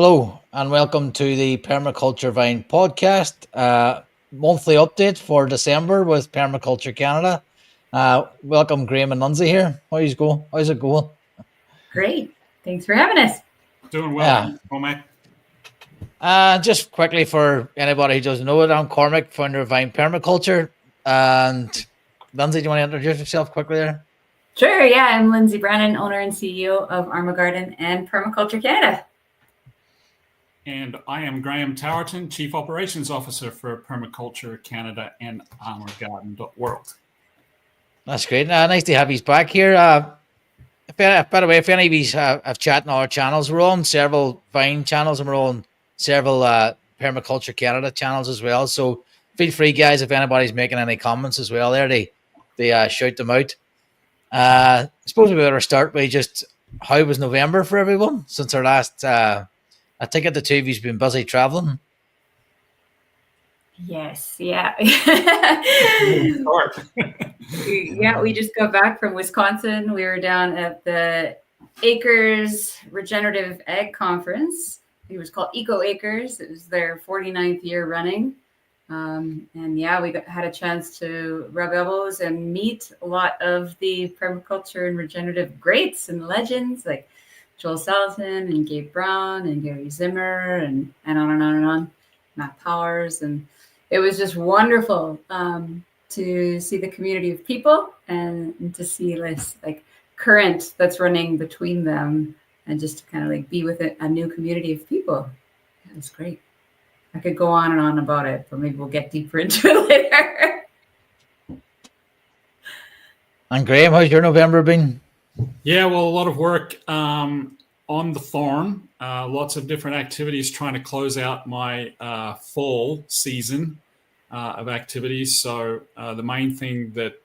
Hello and welcome to the Permaculture Vine podcast, monthly update for December with Permaculture Canada. Welcome, Graham and Lindsay here. How's it going? Great. Thanks for having us. Doing well, Yeah. Cormac. Just quickly for anybody who doesn't know it, I'm Cormac, founder of Vine Permaculture. And Lindsay, do you want to introduce yourself quickly there? Sure. Yeah, I'm Lindsay Brennan, owner and CEO of Arma Garden and Permaculture Canada. And I am Graham Towerton, Chief Operations Officer for Permaculture Canada and armorgarden.world. That's great. Nice to have you back here. By the way, if any of you have chat on our channels, we're on several Vine channels and we're on several Permaculture Canada channels as well. So feel free, guys, if anybody's making any comments as well there, they shout them out. I suppose we better start by just how was November for everyone since our last... I think the two of you's been busy traveling. Yes, yeah. Yeah, we just got back from Wisconsin. We were down at the Acres Regenerative Ag Conference. It was called Eco Acres. It was their 49th year running. And yeah, we had a chance to rub elbows and meet a lot of the permaculture and regenerative greats and legends like Joel Salatin and Gabe Brown and Gary Zimmer and on and on and on, Matt Powers. And it was just wonderful to see the community of people and to see this like current that's running between them and just to kind of like be with a new community of people. It was great. I could go on and on about it, but maybe we'll get deeper into it later. And Graham, how's your November been? Yeah, well, a lot of work on the farm, lots of different activities trying to close out my fall season of activities. So the main thing that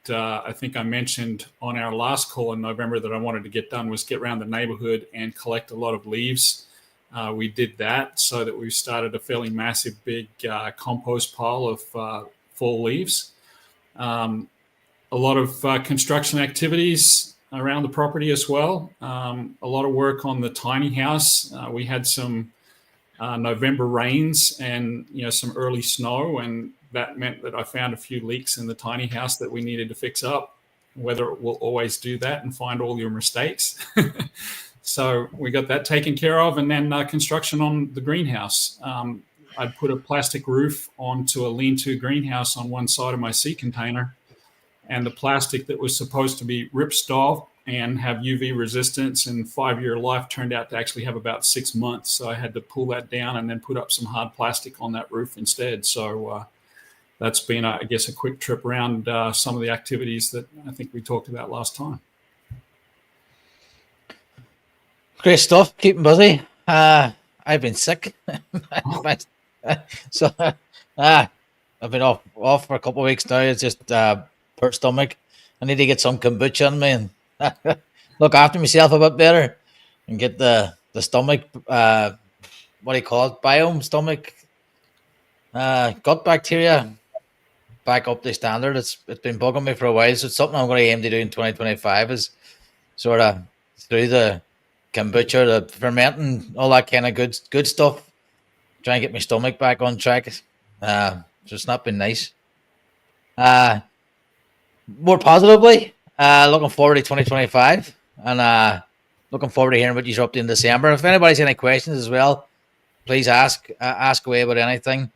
I think I mentioned on our last call in November that I wanted to get done was get around the neighborhood and collect a lot of leaves. We did that so that we started a fairly massive big compost pile of fall leaves. A lot of construction activities around the property as well. A lot of work on the tiny house. We had some November rains and some early snow, and that meant that I found a few leaks in the tiny house that we needed to fix up. Whether it will always do that and find all your mistakes. So we got that taken care of, and then construction on the greenhouse. I'd put a plastic roof onto a lean-to greenhouse on one side of my sea container, and the plastic that was supposed to be ripstop and have UV resistance and 5-year life turned out to actually have about 6 months. So I had to pull that down and then put up some hard plastic on that roof instead. So that's been, I guess, a quick trip around some of the activities that I think we talked about last time. Great stuff. Keeping busy. I've been sick. So I've been off for a couple of weeks now. It's just poor stomach. I need to get some kombucha in me and look after myself a bit better and get the stomach, what do you call it? Biome, stomach, gut bacteria back up to standard. It's been bugging me for a while. So it's something I'm going to aim to do in 2025 is sort of through the kombucha, the fermenting, all that kind of good stuff. Try and get my stomach back on track. So it's not been nice. More positively, looking forward to 2025 and looking forward to hearing what you're up to in December. If anybody's any questions as well, please ask away about anything.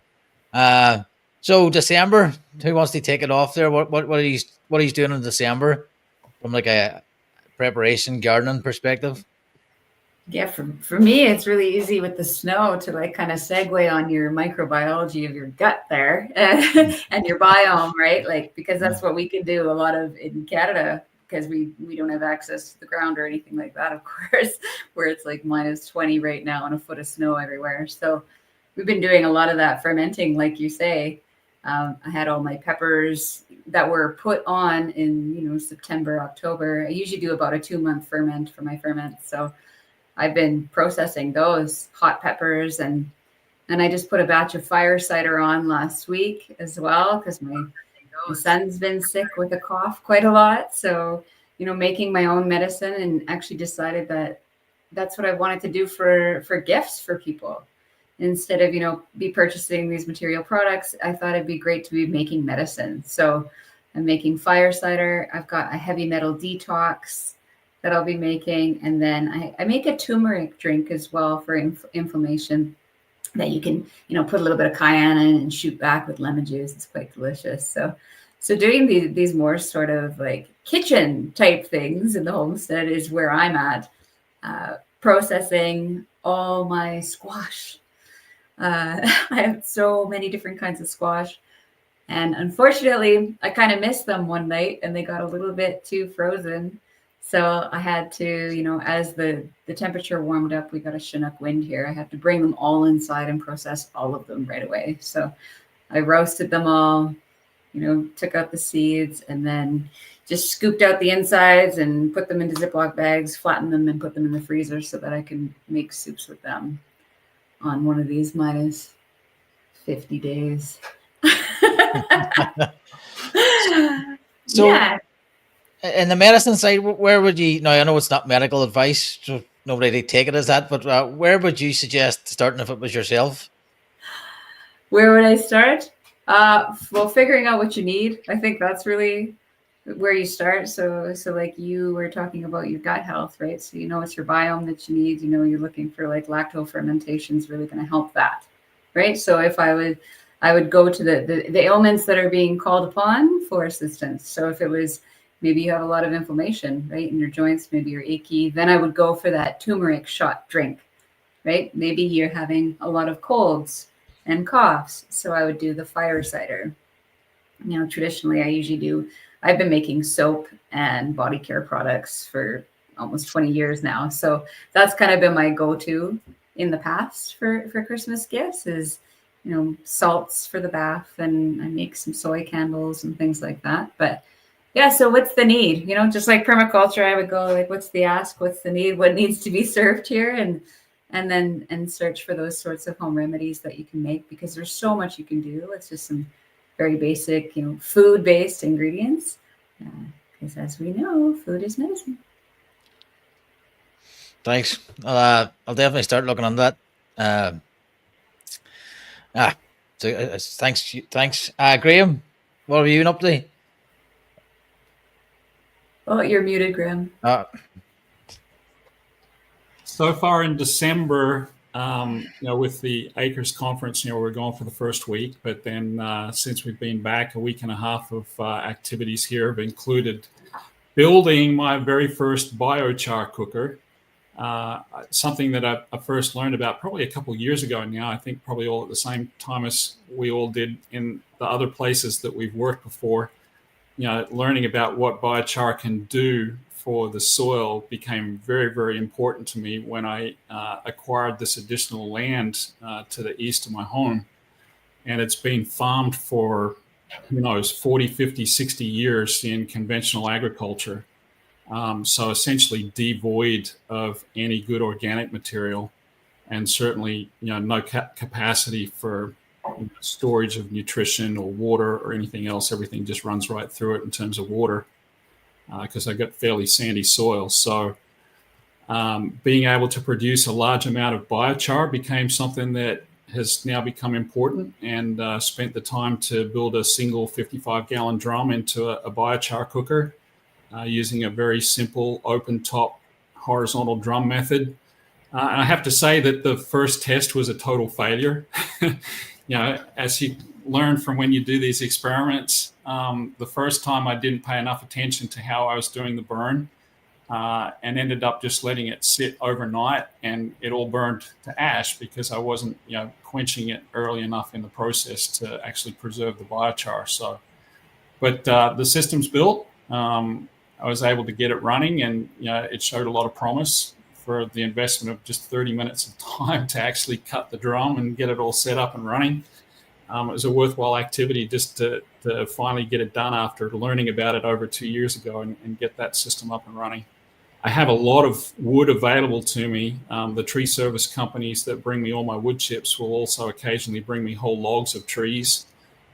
So December, who wants to take it off there? What are you doing in December from like a preparation gardening perspective? Yeah, for me, it's really easy with the snow to like kind of segue on your microbiology of your gut there and your biome, right? Like, because that's what we can do a lot of in Canada because we don't have access to the ground or anything like that, of course, where it's like minus 20 right now and a foot of snow everywhere. So we've been doing a lot of that fermenting, like you say. I had all my peppers that were put on in, September, October. I usually do about a 2-month ferment for my ferments. So I've been processing those hot peppers and I just put a batch of fire cider on last week as well because my son's been sick with a cough quite a lot. So, making my own medicine and actually decided that that's what I wanted to do for gifts for people. Instead of, be purchasing these material products, I thought it'd be great to be making medicine. So I'm making fire cider. I've got a heavy metal detox that I'll be making. And then I make a turmeric drink as well for inflammation that you can, put a little bit of cayenne in and shoot back with lemon juice. It's quite delicious. So doing these more sort of like kitchen type things in the homestead is where I'm at. Processing all my squash. I have so many different kinds of squash. And unfortunately, I kind of missed them one night and they got a little bit too frozen. So I had to, as the temperature warmed up, we got a Chinook wind here. I had to bring them all inside and process all of them right away. So I roasted them all, took out the seeds and then just scooped out the insides and put them into Ziploc bags, flattened them and put them in the freezer so that I can make soups with them on one of these minus 50 days. So, yeah. in the medicine side, where would you? Now I know it's not medical advice, so nobody would take it as that. But where would you suggest starting if it was yourself? Where would I start? Well, figuring out what you need. I think that's really where you start. So like you were talking about your gut health, right? So it's your biome that you need. You're looking for like lacto fermentation is really going to help that, right? So if I would go to the ailments that are being called upon for assistance. So if it was maybe you have a lot of inflammation, right, in your joints, maybe you're achy, then I would go for that turmeric shot drink, right? Maybe you're having a lot of colds and coughs, so I would do the fire cider. Traditionally, I've been making soap and body care products for almost 20 years now. So that's kind of been my go-to in the past for Christmas gifts is, salts for the bath, and I make some soy candles and things like that. But yeah, so what's the need? Just like permaculture, I would go like, what's the ask? What's the need? What needs to be served here? And then search for those sorts of home remedies that you can make, because there's so much you can do. It's just some very basic, food-based ingredients. Because as we know, food is medicine. Thanks. I'll definitely start looking on that. Thanks. Graham, what have you been up to? Oh, you're muted, Graham. So far in December, with the Acres Conference, we're going for the first week. But then since we've been back, a week and a half of activities here have included building my very first biochar cooker, something that I first learned about probably a couple of years ago now. I think probably all at the same time as we all did in the other places that we've worked before. Learning about what biochar can do for the soil became very, very important to me when I acquired this additional land to the east of my home. And it's been farmed for, 40, 50, 60 years in conventional agriculture. So essentially devoid of any good organic material, and certainly, no capacity for storage of nutrition or water or anything else. Everything just runs right through it in terms of water, because I got fairly sandy soil. So being able to produce a large amount of biochar became something that has now become important, and spent the time to build a single 55-gallon drum into a biochar cooker using a very simple open top horizontal drum method. And I have to say that the first test was a total failure. As you learn from when you do these experiments, the first time I didn't pay enough attention to how I was doing the burn, and ended up just letting it sit overnight, and it all burned to ash because I wasn't, quenching it early enough in the process to actually preserve the biochar. So, but the system's built. I was able to get it running, and it showed a lot of promise for the investment of just 30 minutes of time to actually cut the drum and get it all set up and running. It was a worthwhile activity just to finally get it done after learning about it over 2 years ago and get that system up and running. I have a lot of wood available to me. The tree service companies that bring me all my wood chips will also occasionally bring me whole logs of trees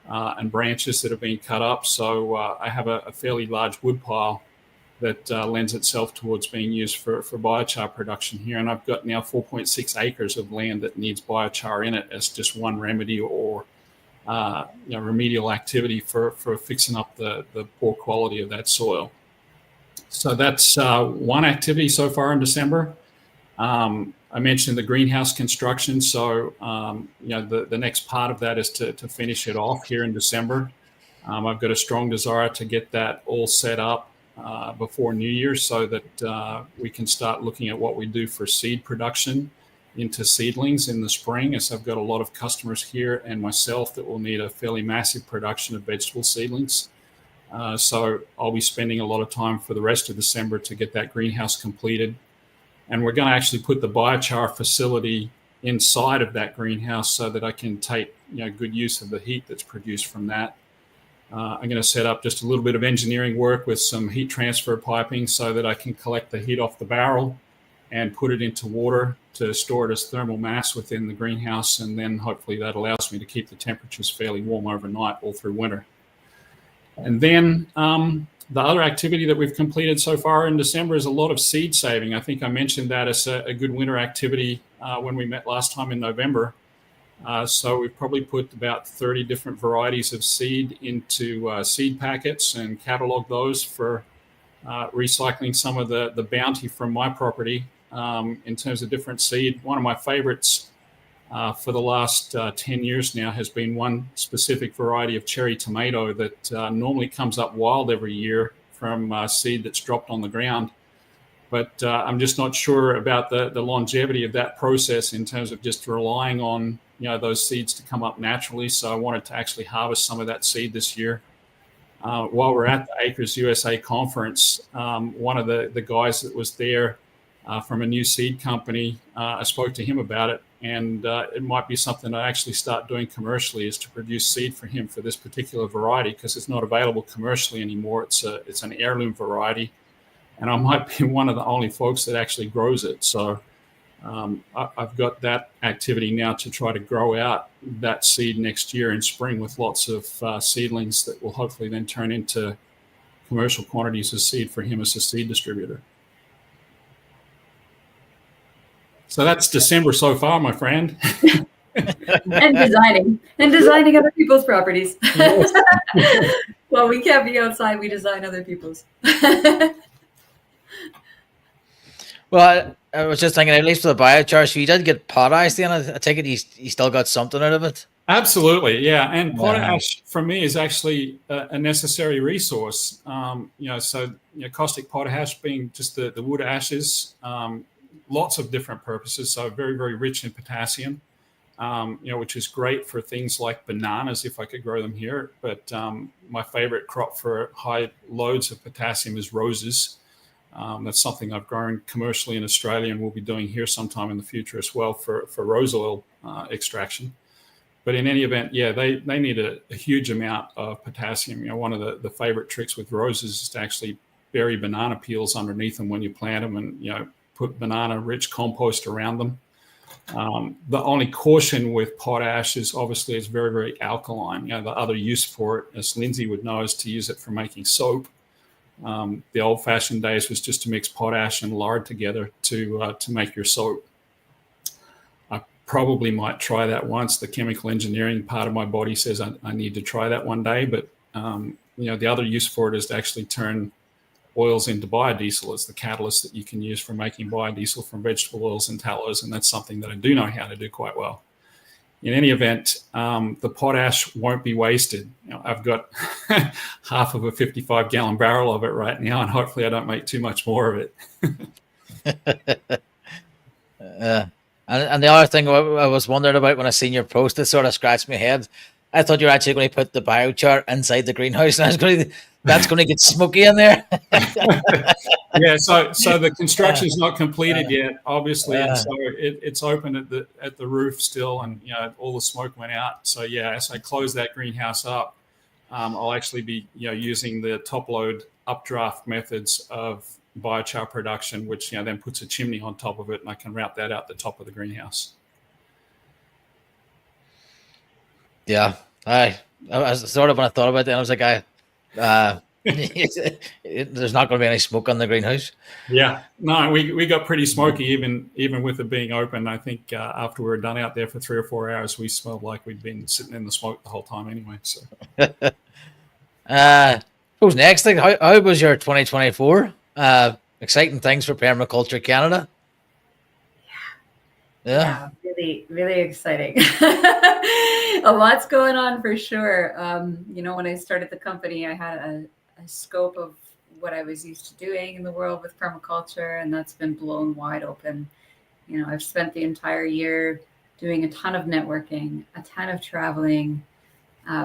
and branches that have been cut up. So I have a fairly large wood pile that lends itself towards being used for biochar production here. And I've got now 4.6 acres of land that needs biochar in it as just one remedy or remedial activity for fixing up the poor quality of that soil. So that's one activity so far in December. I mentioned the greenhouse construction. So, the next part of that is to finish it off here in December. I've got a strong desire to get that all set up before New Year so that we can start looking at what we do for seed production into seedlings in the spring, as I've got a lot of customers here and myself that will need a fairly massive production of vegetable seedlings. So I'll be spending a lot of time for the rest of December to get that greenhouse completed. And we're going to actually put the biochar facility inside of that greenhouse so that I can take good use of the heat that's produced from that. I'm going to set up just a little bit of engineering work with some heat transfer piping so that I can collect the heat off the barrel and put it into water to store it as thermal mass within the greenhouse. And then hopefully that allows me to keep the temperatures fairly warm overnight all through winter. And then the other activity that we've completed so far in December is a lot of seed saving. I think I mentioned that as a good winter activity when we met last time in November. So we've probably put about 30 different varieties of seed into seed packets and cataloged those for recycling some of the bounty from my property in terms of different seed. One of my favorites for the last 10 years now has been one specific variety of cherry tomato that normally comes up wild every year from seed that's dropped on the ground. But I'm just not sure about the longevity of that process in terms of just relying on those seeds to come up naturally. So I wanted to actually harvest some of that seed this year. While we're at the Acres USA conference, one of the guys that was there from a new seed company, I spoke to him about it, and it might be something I actually start doing commercially, is to produce seed for him for this particular variety, because it's not available commercially anymore. It's an heirloom variety, and I might be one of the only folks that actually grows it. So I've got that activity now to try to grow out that seed next year in spring with lots of seedlings that will hopefully then turn into commercial quantities of seed for him as a seed distributor. So that's December so far, my friend. and designing other people's properties. Yes. Well, we can't be outside. We design other people's. Well, I was just thinking, at least for the biochar, so you did get potash then. I take it you still got something out of it? Absolutely, yeah. And potash for me is actually a necessary resource. So caustic potash being just the wood ashes, lots of different purposes. So very, very rich in potassium, which is great for things like bananas if I could grow them here. But my favorite crop for high loads of potassium is roses. That's something I've grown commercially in Australia and will be doing here sometime in the future as well for rose oil extraction. But in any event, they need a huge amount of potassium. One of the favorite tricks with roses is to actually bury banana peels underneath them when you plant them, and put banana-rich compost around them. The only caution with potash is obviously it's very, very alkaline. The other use for it, as Lindsay would know, is to use it for making soap. The old-fashioned days was just to mix potash and lard together to make your soap. I probably might try that once. The chemical engineering part of my body says I need to try that one day. But the other use for it is to actually turn oils into biodiesel as the catalyst that you can use for making biodiesel from vegetable oils and tallows, and that's something that I do know how to do quite well. In any event, the potash won't be wasted. I've got half of a 55-gallon barrel of it right now, and hopefully I don't make too much more of it. And the other thing I was wondering about when I seen your post, it sort of scratched my head. I thought you were actually going to put the biochar inside the greenhouse, and that's going to get smoky in there. Yeah, so the construction's not completed yet, obviously, and so it's open at the roof still, and all the smoke went out. So as I close that greenhouse up, I'll actually be using the top load updraft methods of biochar production, which then puts a chimney on top of it, and I can route that out the top of the greenhouse. Yeah, I sort of, when I thought about that, I was like, There's not going to be any smoke on the greenhouse. Yeah, no, we got pretty smoky even with it being open. I think after we were done out there for 3 or 4 hours, we smelled like we'd been sitting in the smoke the whole time anyway. So, Who's next? Like, how was your 2024? Exciting things for Permaculture Canada. Yeah, really, really exciting. A lot's going on for sure. When I started the company, I had a scope of what I was used to doing in the world with permaculture, and that's been blown wide open. I've spent the entire year doing a ton of networking, a ton of traveling,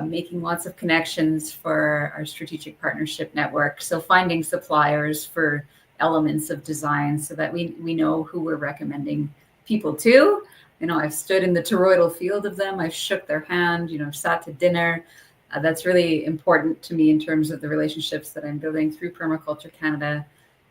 making lots of connections for our strategic partnership network. So finding suppliers for elements of design so that we know who we're recommending people to. I've stood in the toroidal field of them. I've shook their hand, I've sat to dinner. That's really important to me in terms of the relationships that I'm building through Permaculture Canada,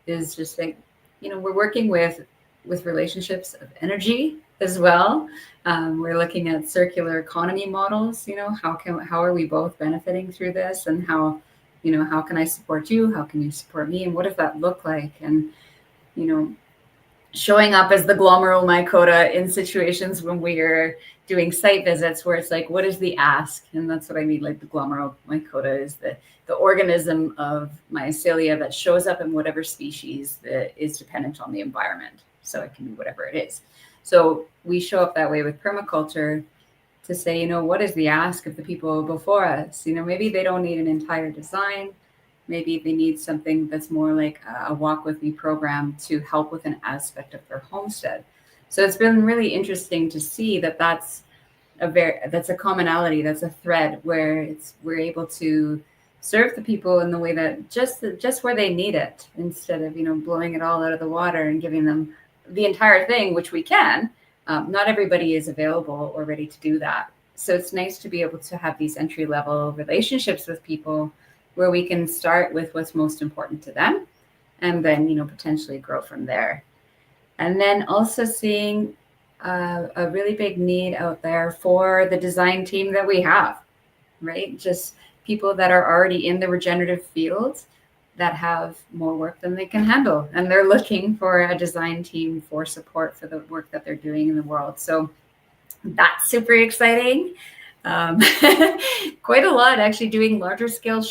is just like, we're working with relationships of energy as well. We're looking at circular economy models, how are we both benefiting through this, and how can I support you? How can you support me? And what does that look like? And, showing up as the glomeromycota in situations when we're doing site visits where it's like, what is the ask? And that's what I mean. Like, the glomeromycota is the organism of mycelia that shows up in whatever species that is dependent on the environment. So it can be whatever it is. So we show up that way with permaculture to say, what is the ask of the people before us? Maybe they don't need an entire design. Maybe they need something that's more like a walk with me program to help with an aspect of their homestead. So it's been really interesting to see that's a commonality, that's a thread where we're able to serve the people in the way that just where they need it, instead of blowing it all out of the water and giving them the entire thing, which we can. Not everybody is available or ready to do that. So it's nice to be able to have these entry level relationships with people where we can start with what's most important to them, and then potentially grow from there. And then also seeing a really big need out there for the design team that we have, right? Just people that are already in the regenerative field that have more work than they can handle, and they're looking for a design team for support for the work that they're doing in the world. So that's super exciting. Quite a lot, actually, doing larger scale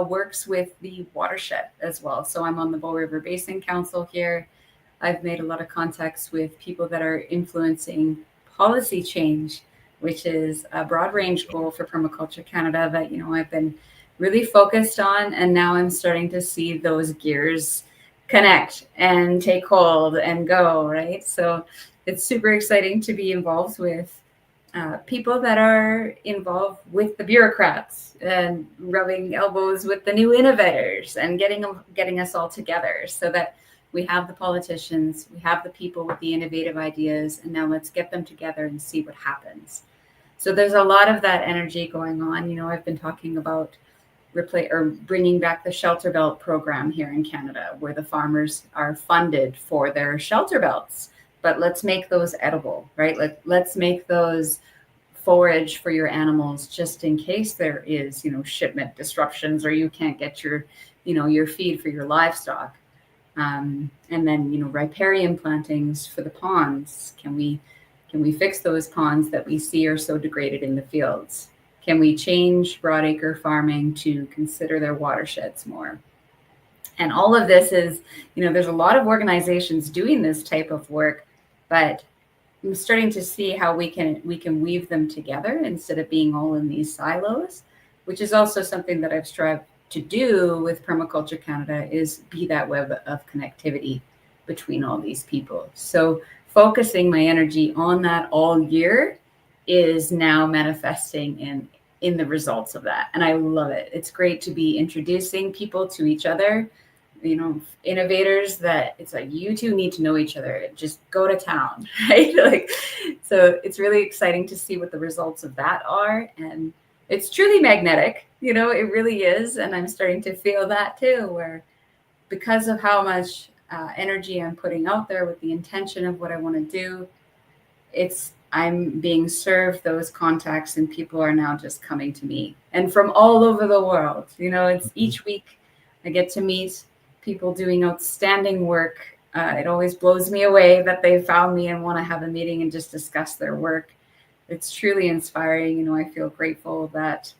works with the watershed as well. So I'm on the Bow River Basin Council here. I've made a lot of contacts with people that are influencing policy change, which is a broad range goal for Permaculture Canada that I've been really focused on, and now I'm starting to see those gears connect and take hold and go, right? So it's super exciting to be involved with people that are involved with the bureaucrats and rubbing elbows with the new innovators and getting us all together, so that we have the politicians, we have the people with the innovative ideas, and now let's get them together and see what happens. So there's a lot of that energy going on. I've been talking about bringing back the shelter belt program here in Canada, where the farmers are funded for their shelter belts. But let's make those edible, right? Let's make those forage for your animals, just in case there is, shipment disruptions, or you can't get your feed for your livestock. And then, riparian plantings for the ponds. Can we fix those ponds that we see are so degraded in the fields? Can we change broadacre farming to consider their watersheds more? And all of this is, there's a lot of organizations doing this type of work, but I'm starting to see how we can weave them together instead of being all in these silos, which is also something that I've strived to do with Permaculture Canada, is be that web of connectivity between all these people. So focusing my energy on that all year is now manifesting in the results of that. And I love it. It's great to be introducing people to each other, innovators that it's like, you two need to know each other, just go to town, right? So it's really exciting to see what the results of that are. And it's truly magnetic, it really is. And I'm starting to feel that too, where because of how much energy I'm putting out there with the intention of what I want to do, I'm being served those contacts, and people are now just coming to me, and from all over the world. It's each week I get to meet people doing outstanding work. It always blows me away that they found me and want to have a meeting and just discuss their work. It's truly inspiring. You know, I feel grateful that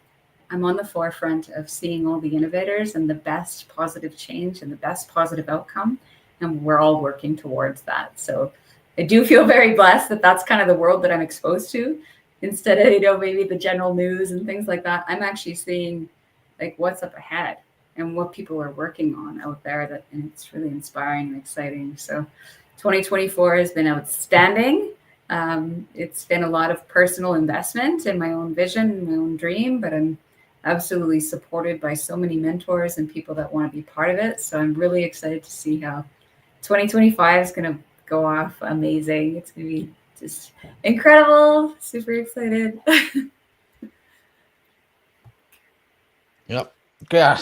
I'm on the forefront of seeing all the innovators and the best positive change and the best positive outcome. And we're all working towards that. So I do feel very blessed that that's kind of the world that I'm exposed to. Instead of, you know, maybe the general news and things like that, I'm actually seeing like what's up ahead and what people are working on out there. That, and it's really inspiring and exciting. So 2024 has been outstanding. It's been a lot of personal investment in my own vision and my own dream, but I'm absolutely supported by so many mentors and people that want to be part of it. So I'm really excited to see how 2025 is going to go off amazing. It's going to be just incredible. Super excited. Yep. Yeah.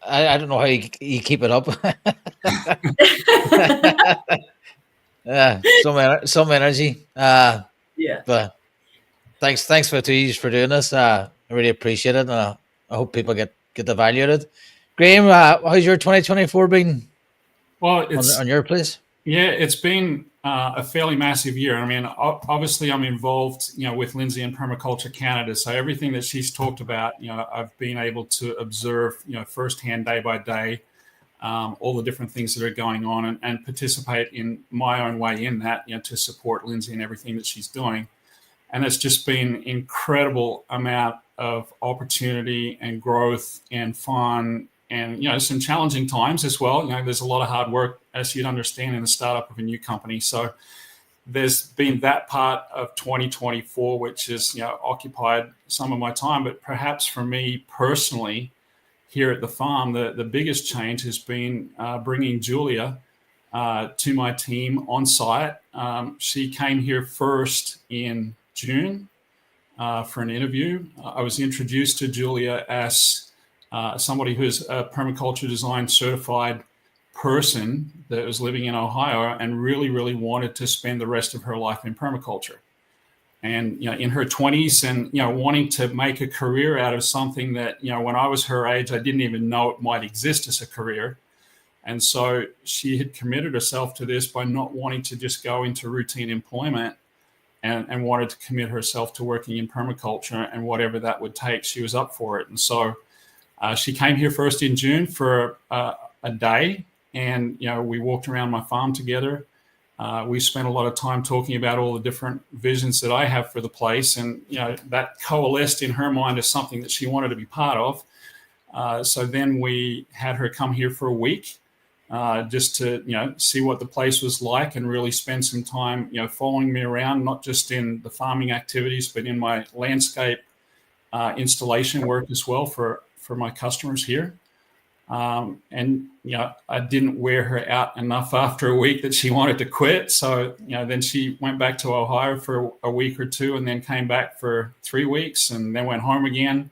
I don't know how you keep it up. Yeah, some energy. Yeah. But thanks for doing this. I really appreciate it, and I hope people get the value out of it. Graham, how's your 2024 been? Well, it's on your place. Yeah, it's been a fairly massive year. I mean, obviously, I'm involved, you know, with Lindsay and Permaculture Canada. So everything that she's talked about, you know, I've been able to observe, you know, firsthand, day by day, all the different things that are going on, and participate in my own way in that, you know, to support Lindsay and everything that she's doing. And it's just been incredible amount of opportunity and growth and fun, and, you know, some challenging times as well. You know, there's a lot of hard work, as you'd understand, in the startup of a new company. So there's been that part of 2024, which has, you know, occupied some of my time. But perhaps for me personally, here at the farm, the biggest change has been bringing Julia to my team on site. She came here first in June for an interview. I was introduced to Julia as somebody who's a permaculture design certified person that was living in Ohio and really, really wanted to spend the rest of her life in permaculture. And, you know, in her 20s, and, you know, wanting to make a career out of something that, you know, when I was her age, I didn't even know it might exist as a career. And so she had committed herself to this by not wanting to just go into routine employment, and wanted to commit herself to working in permaculture, and whatever that would take, she was up for it. And so she came here first in June for a day, and, you know, we walked around my farm together. We spent a lot of time talking about all the different visions that I have for the place, and, you know, that coalesced in her mind as something that she wanted to be part of. So then we had her come here for a week, just to, you know, see what the place was like, and really spend some time, you know, following me around, not just in the farming activities, but in my landscape installation work as well for my customers here. And, you know, I didn't wear her out enough after a week that she wanted to quit. So, you know, then she went back to Ohio for a week or two, and then came back for 3 weeks, and then went home again,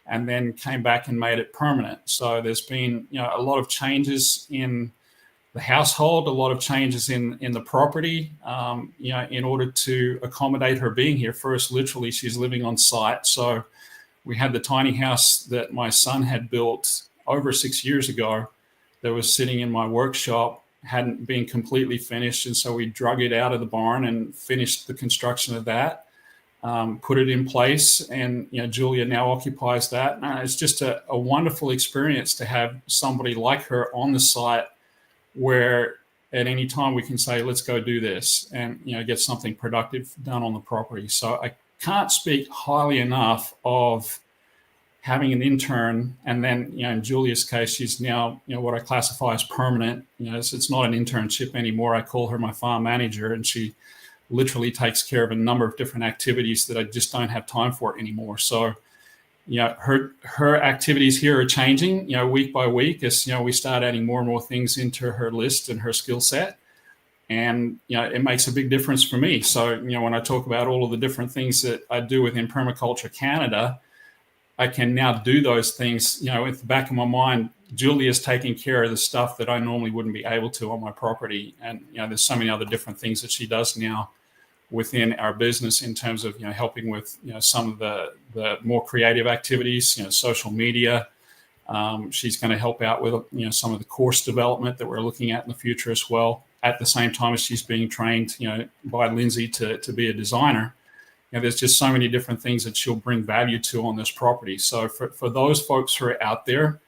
and then came back and made it permanent. So there's been, you know, a lot of changes in the household, a lot of changes in the property, you know, in order to accommodate her being here. First, literally, she's living on site. So we had the tiny house that my son had built over 6 years ago that was sitting in my workshop, hadn't been completely finished. And so we drug it out of the barn and finished the construction of that. Put it in place, and, you know, Julia now occupies that. It's just a wonderful experience to have somebody like her on the site, where at any time we can say, let's go do this, and, you know, get something productive done on the property. So I can't speak highly enough of having an intern, and then, you know, in Julia's case, she's now, you know, what I classify as permanent. You know, it's not an internship anymore. I call her my farm manager, and she literally takes care of a number of different activities that I just don't have time for anymore. So, you know, her activities here are changing, you know, week by week, as, you know, we start adding more and more things into her list and her skill set. And, you know, it makes a big difference for me. So, you know, when I talk about all of the different things that I do within Permaculture Canada, I can now do those things, you know, at the back of my mind. Julia's taking care of the stuff that I normally wouldn't be able to on my property. And, you know, there's so many other different things that she does now within our business, in terms of, you know, helping with, you know, some of the more creative activities, you know, social media, She's going to help out with some of the course development that we're looking at in the future as well. At the same time as she's being trained, by Lindsay to be a designer. There's just so many different things that she'll bring value to on this property. So for those folks who are out there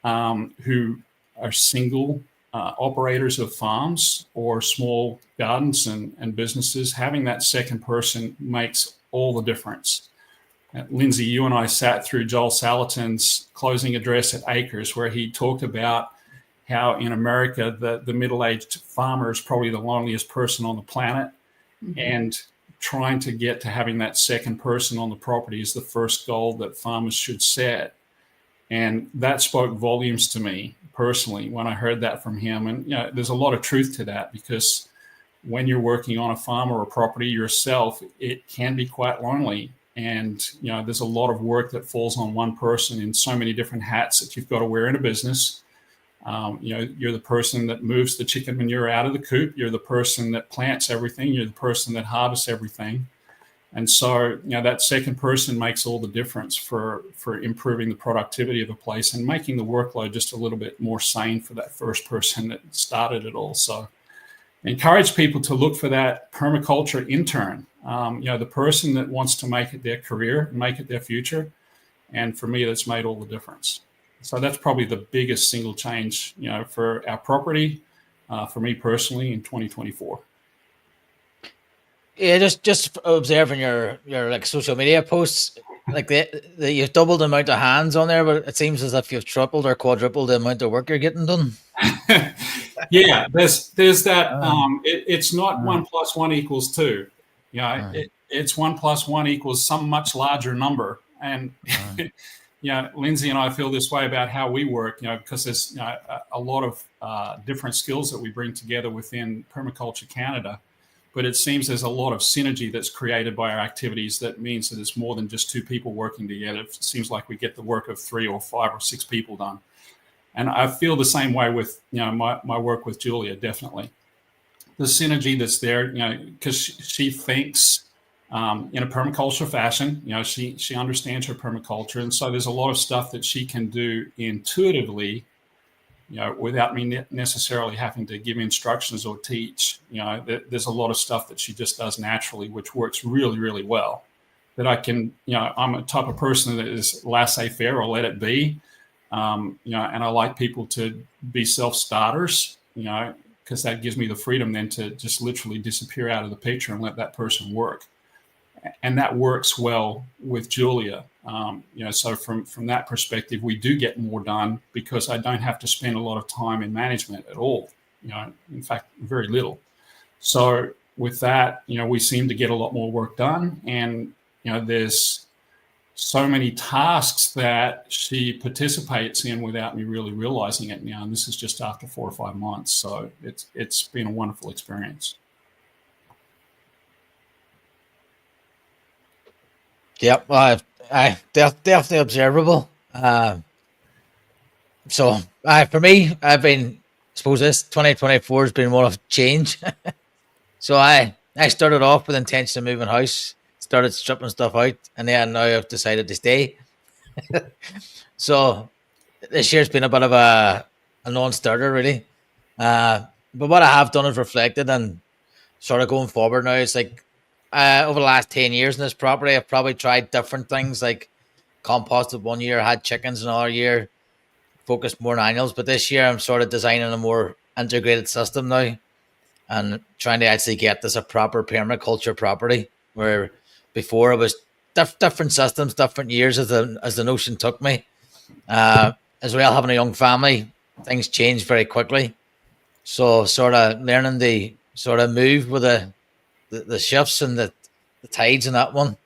who are single operators of farms or small gardens and businesses, having that second person makes all the difference. Lindsay, you and I sat through Joel Salatin's closing address at Acres, where he talked about how in America the middle-aged farmer is probably the loneliest person on the planet, and trying to get to having that second person on the property is the first goal that farmers should set. And that spoke volumes to me personally when I heard that from him. And there's a lot of truth to that, because when you're working on a farm or a property yourself, it can be quite lonely. And there's a lot of work that falls on one person in so many different hats that you've got to wear in a business. You're the person that moves the chicken manure out of the coop. You're the person that plants everything. You're the person that harvests everything. And so, that second person makes all the difference for improving the productivity of a place and making the workload just a little bit more sane for that first person that started it all. So encourage people to look for that permaculture intern, the person that wants to make it their career, make it their future. And for me, that's made all the difference. So that's probably the biggest single change, for our property, for me personally in 2024. Yeah, just observing your like social media posts, like you've doubled the amount of hands on there, but it seems as if you've tripled or quadrupled the amount of work you're getting done. Yeah, there's that. It's not 1 + 1 = 2. It's 1 + 1 = some much larger number. And Lindsay and I feel this way about how we work, because there's a lot of different skills that we bring together within Permaculture Canada. But it seems there's a lot of synergy that's created by our activities that means that it's more than just two people working together. It seems like we get the work of 3 or 5 or 6 people done. And I feel the same way with my work with Julia, definitely. The synergy that's there, because she thinks in a permaculture fashion, she understands her permaculture. And so there's a lot of stuff that she can do intuitively, without me necessarily having to give instructions or teach. There's a lot of stuff that she just does naturally, which works really, really well. That I can, I'm a type of person that is laissez-faire or let it be. And I like people to be self-starters, because that gives me the freedom then to just literally disappear out of the picture and let that person work. And that works well with Julia. So from that perspective, we do get more done because I don't have to spend a lot of time in management at all. In fact, very little. So with that, we seem to get a lot more work done. And, there's so many tasks that she participates in without me really realizing it now. And this is just after 4 or 5 months. So it's been a wonderful experience. Yep, I definitely observable. So for me, I suppose this 2024 has been one of change. So I started off with intention of moving house, started stripping stuff out, and then now I've decided to stay. So this year's been a bit of a non-starter, really. But what I have done is reflected, and sort of going forward now, it's like, over the last 10 years in this property, I've probably tried different things, like composted one year, had chickens another year, focused more on annuals. But this year I'm sort of designing a more integrated system now and trying to actually get this a proper permaculture property, where before it was different systems, different years as the notion took me. As well, having a young family, things change very quickly. So sort of learning the sort of move with the shifts and the tides in that one,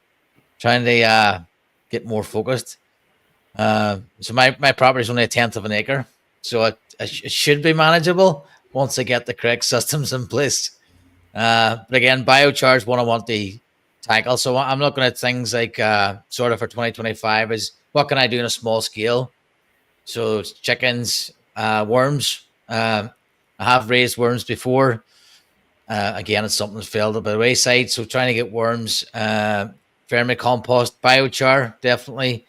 trying to get more focused. So my property is only 1/10 of an acre, so it should be manageable once I get the correct systems in place. But again, biochar is one I want to tackle. So I'm looking at things like sort of for 2025 is what can I do on a small scale? So it's chickens, worms. I have raised worms before. Again, it's something that's fell by the wayside. So trying to get worms, vermicompost, biochar, definitely.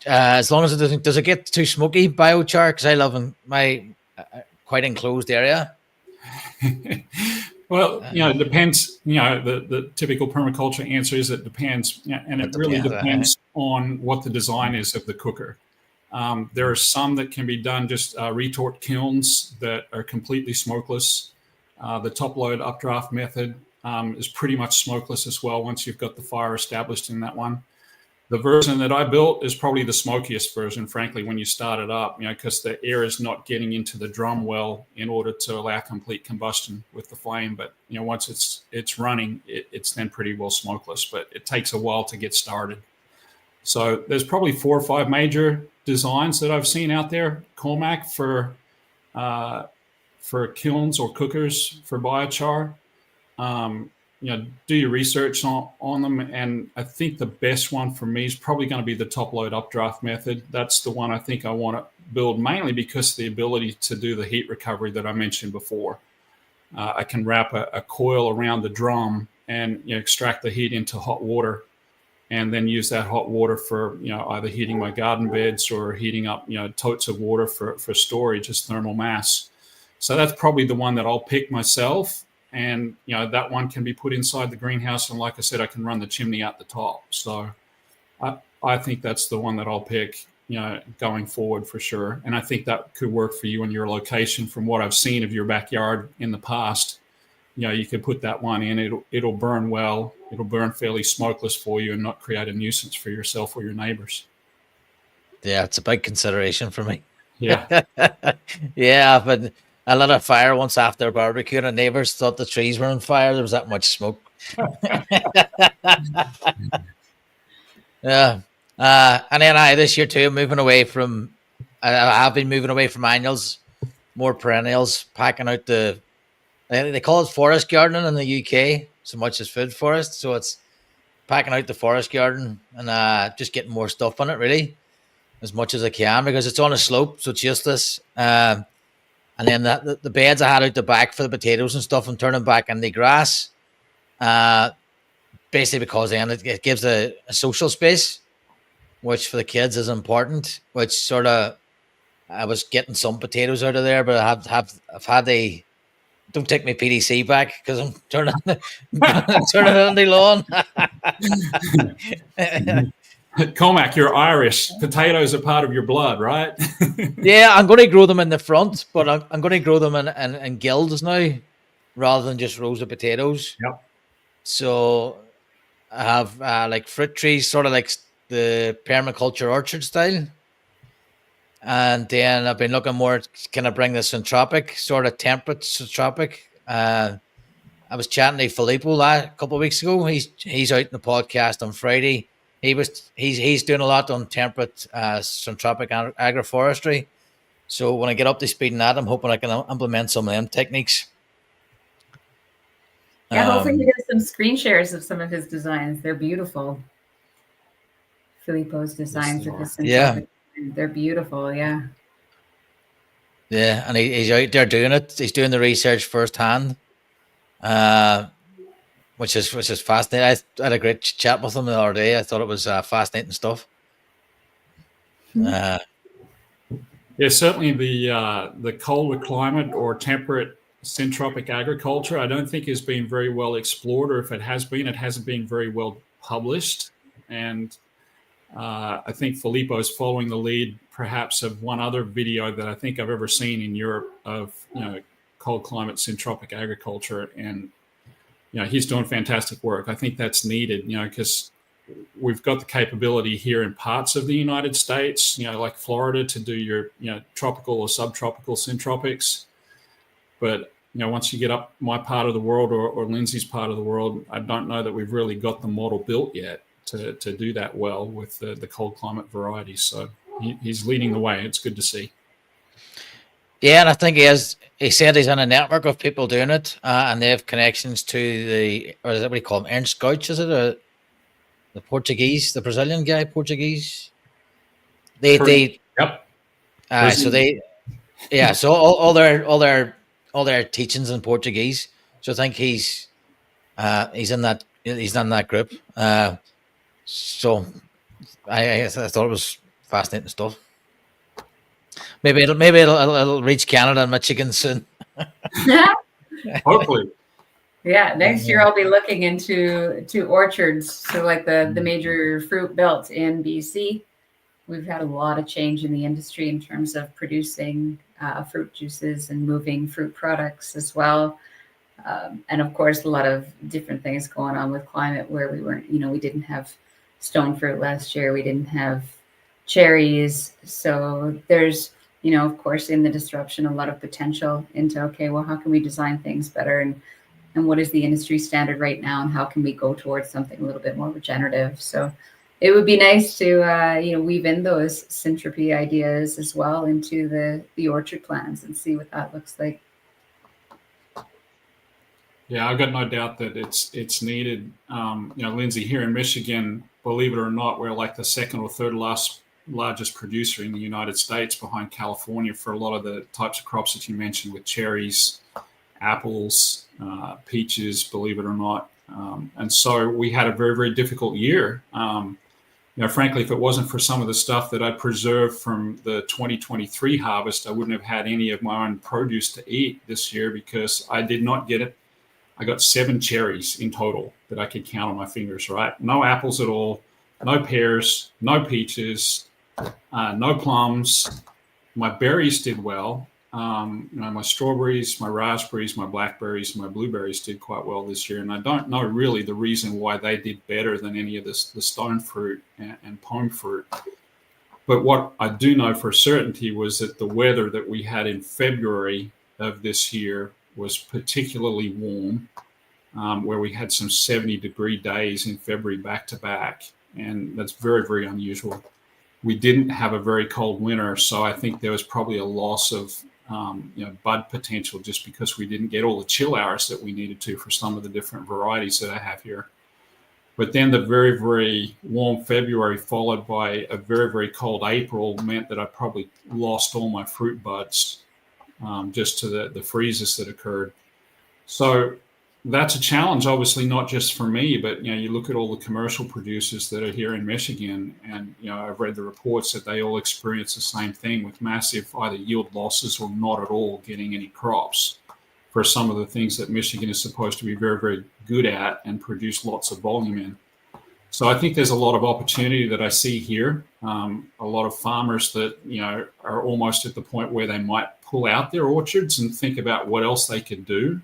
As long as it does it get too smoky biochar? Because I live in my quite enclosed area. Well, it depends. The typical permaculture answer is it depends, and it really depends on what the design is of the cooker. There are some that can be done just retort kilns that are completely smokeless. The top load updraft method is pretty much smokeless as well once you've got the fire established in that one. The version that I built is probably the smokiest version, frankly, when you start it up, because the air is not getting into the drum well in order to allow complete combustion with the flame. But, once it's running, it's then pretty well smokeless, but it takes a while to get started. So there's probably 4 or 5 major designs that I've seen out there, Cormac, for kilns or cookers for biochar. Do your research on them, and I think the best one for me is probably going to be the top load updraft method. That's the one I think I want to build, mainly because of the ability to do the heat recovery that I mentioned before. I can wrap a coil around the drum and extract the heat into hot water, and then use that hot water for either heating my garden beds or heating up totes of water for storage as thermal mass. So that's probably the one that I'll pick myself. And, that one can be put inside the greenhouse. And like I said, I can run the chimney out the top. So I think that's the one that I'll pick, going forward for sure. And I think that could work for you and your location. From what I've seen of your backyard in the past, you could put that one in. It'll burn well. It'll burn fairly smokeless for you and not create a nuisance for yourself or your neighbors. Yeah, it's a big consideration for me. Yeah. Yeah, but I lit a fire once after a barbecue, and neighbors thought the trees were on fire. There was that much smoke. Yeah. And then this year too, I have been moving away from annuals, more perennials, packing out they call it forest gardening in the UK, so much as food forest. So it's packing out the forest garden and just getting more stuff on it, really, as much as I can, because it's on a slope, so it's useless. And then the beds I had out the back for the potatoes and stuff, I'm turning back into grass, basically because then it gives a social space, which for the kids is important. Which sort of, I was getting some potatoes out of there, but I've had the, don't take my PDC back because I'm turning it on the lawn. Cormac, you're Irish. Potatoes are part of your blood, right? Yeah, I'm going to grow them in the front, but I'm going to grow them in guilds now, rather than just rows of potatoes. Yep. So I have like fruit trees, sort of like the permaculture orchard style. And then I've been looking more, can I bring the syntropic, sort of temperate syntropic? I was chatting to Filippo a couple of weeks ago. He's out in the podcast on Friday. He's doing a lot on temperate syntropic agroforestry. So when I get up to speed in that, I'm hoping I can implement some of them techniques. Yeah, hopefully we get some screen shares of some of his designs. They're beautiful. Filippo's designs of his syntropic. They're beautiful, yeah. Yeah, and he's out there doing it. He's doing the research firsthand. Which is fascinating. I had a great chat with him the other day. I thought it was fascinating stuff. Yeah, certainly the colder climate or temperate syntropic agriculture, I don't think has been very well explored, or if it has been, it hasn't been very well published. And I think Filippo is following the lead, perhaps, of one other video that I think I've ever seen in Europe of cold climate syntropic agriculture, and he's doing fantastic work. I think that's needed, because we've got the capability here in parts of the United States, like Florida, to do your tropical or subtropical syntropics. But once you get up my part of the world or Lindsay's part of the world, I don't know that we've really got the model built yet to do that well with the cold climate varieties. So he's leading the way. It's good to see. Yeah, and I think he said he's in a network of people doing it, and they have connections to or is that what you call him, Ernst Gouch, is it? The Portuguese, the Brazilian guy, Portuguese. They yep. So all their teachings in Portuguese. So I think he's in that group. So I thought it was fascinating stuff. Maybe it'll reach Canada and Michigan soon. Hopefully. Yeah, next year I'll be looking into orchards, so like the major fruit belt in BC. We've had a lot of change in the industry in terms of producing fruit juices and moving fruit products as well. And of course, a lot of different things going on with climate where we didn't have stone fruit last year. We didn't have cherries. So there's, of course, in the disruption, a lot of potential into, okay, well, how can we design things better? And what is the industry standard right now? And how can we go towards something a little bit more regenerative? So it would be nice to, weave in those syntropy ideas as well into the orchard plans and see what that looks like. Yeah, I've got no doubt that it's needed. Lindsay, here in Michigan, believe it or not, we're like the second or third largest producer in the United States behind California for a lot of the types of crops that you mentioned with cherries, apples, peaches, believe it or not. And so we had a very, very difficult year. Frankly, if it wasn't for some of the stuff that I preserved from the 2023 harvest, I wouldn't have had any of my own produce to eat this year because I did not get it. I got 7 cherries in total that I could count on my fingers, right? No apples at all, no pears, no peaches, no plums. My berries did well. My strawberries, my raspberries, my blackberries, my blueberries did quite well this year. And I don't know really the reason why they did better than any of the stone fruit and pome fruit. But what I do know for certainty was that the weather that we had in February of this year was particularly warm, where we had some 70-degree days in February back to back. And that's very, very unusual. We didn't have a very cold winter, so I think there was probably a loss of bud potential just because we didn't get all the chill hours that we needed to for some of the different varieties that I have here. But then the very, very warm February followed by a very, very cold April meant that I probably lost all my fruit buds just to the freezes that occurred. So that's a challenge, obviously, not just for me, but, you look at all the commercial producers that are here in Michigan, and, I've read the reports that they all experience the same thing with massive either yield losses or not at all getting any crops for some of the things that Michigan is supposed to be very, very good at and produce lots of volume in. So I think there's a lot of opportunity that I see here. A lot of farmers that, are almost at the point where they might pull out their orchards and think about what else they could do.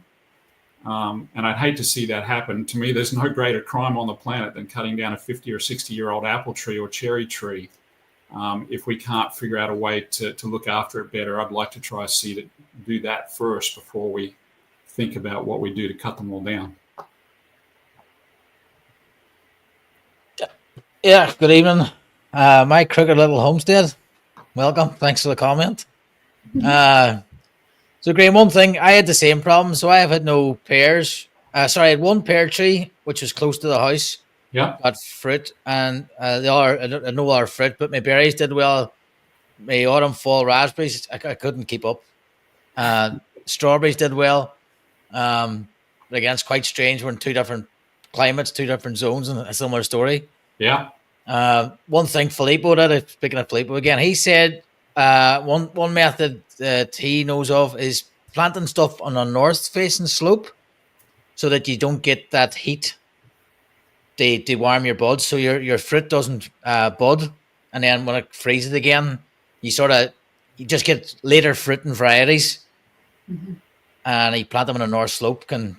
And I'd hate to see that happen. To me, there's no greater crime on the planet than cutting down a 50 or 60-year-old apple tree or cherry tree. If we can't figure out a way to look after it better, I'd like to try to do that first before we think about what we do to cut them all down. Yeah, good evening. My crooked little homestead. Welcome. Thanks for the comment. So, Graham, one thing, I had the same problem. So I have had no pears. I had one pear tree, which was close to the house. Yeah. Got fruit, and no other fruit, but my berries did well. My autumn, fall raspberries, I couldn't keep up. Strawberries did well. Again, it's quite strange. We're in 2 different climates, 2 different zones, and a similar story. Yeah. One thing Filippo did, speaking of Filippo again, he said one method that he knows of is planting stuff on a north-facing slope so that you don't get that heat. They warm your buds, so your fruit doesn't bud, and then when it freezes again, you just get later fruit and varieties. Mm-hmm. And he plant them on a north slope can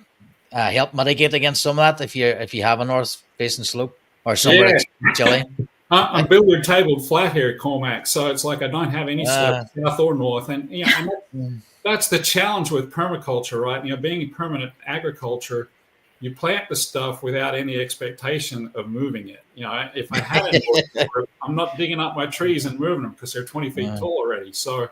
help mitigate against some of that if you have a north-facing slope or somewhere like Chile. I'm builder tabled flat here, Cormac, so it's like I don't have any slope, south or north, and that's the challenge with permaculture, right? Being permanent agriculture, you plant the stuff without any expectation of moving it. If I had it, I'm not digging up my trees and moving them because they're 20 feet tall already. So,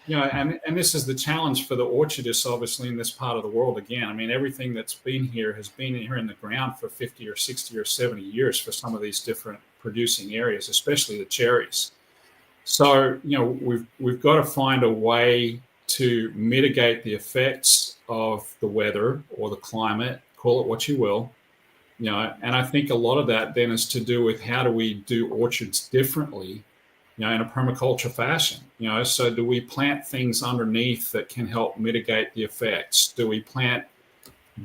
and this is the challenge for the orchardists, obviously, in this part of the world. Again, I mean, everything that's been here has been here in the ground for 50 or 60 or 70 years for some of these different producing areas, especially the cherries. So, we've got to find a way to mitigate the effects of the weather or the climate, call it what you will, and I think a lot of that then is to do with how do we do orchards differently in a permaculture fashion. So do we plant things underneath that can help mitigate the effects? Do we plant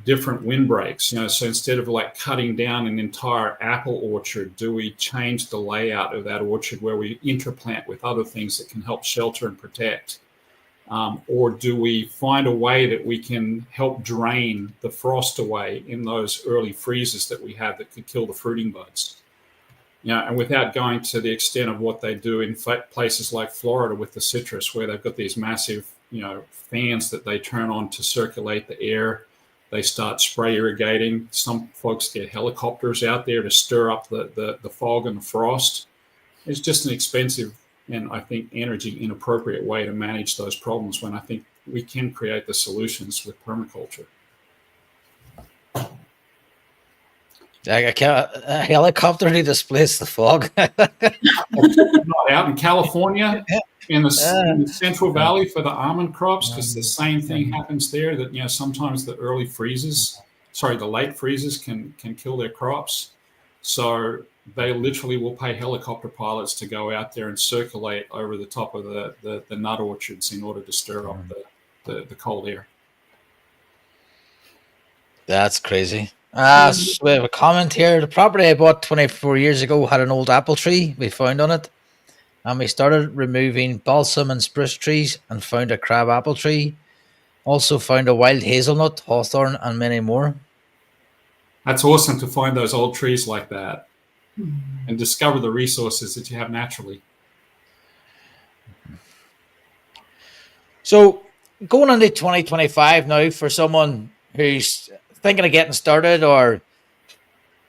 different windbreaks? So instead of like cutting down an entire apple orchard, do we change the layout of that orchard where we interplant with other things that can help shelter and protect? Or do we find a way that we can help drain the frost away in those early freezes that we have that could kill the fruiting buds? And without going to the extent of what they do in places like Florida with the citrus, where they've got these massive, fans that they turn on to circulate the air. They start spray irrigating. Some folks get helicopters out there to stir up the fog and the frost. It's just an expensive and, I think, energy inappropriate way to manage those problems, when I think we can create the solutions with permaculture. A helicopter to displace the fog. Out in California, in the Central Valley for the almond crops, because the same thing happens there. That sometimes the late freezes can kill their crops. So they literally will pay helicopter pilots to go out there and circulate over the top of the nut orchards in order to stir up the cold air. That's crazy. So we have a comment here. The property I bought 24 years ago had an old apple tree we found on it, and we started removing balsam and spruce trees and found a crab apple tree. Also found a wild hazelnut, hawthorn, and many more. That's awesome to find those old trees like that and discover the resources that you have naturally. So going into 2025 now, for someone who's thinking of getting started, or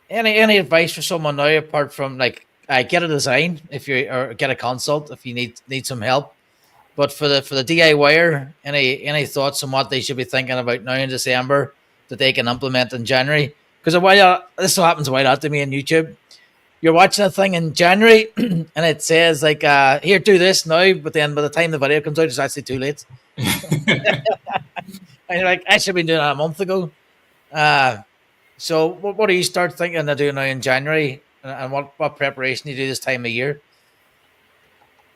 any advice for someone now, apart from get a design or get a consult if you need some help, but for the DIYer, any thoughts on what they should be thinking about now in December that they can implement in January? Because this happens a lot to me on YouTube. You're watching a thing in January and it says here, do this now, but then by the time the video comes out, it's actually too late. And you're like, I should have been doing that a month ago. So what do you start thinking of doing now in January, and what preparation you do this time of year?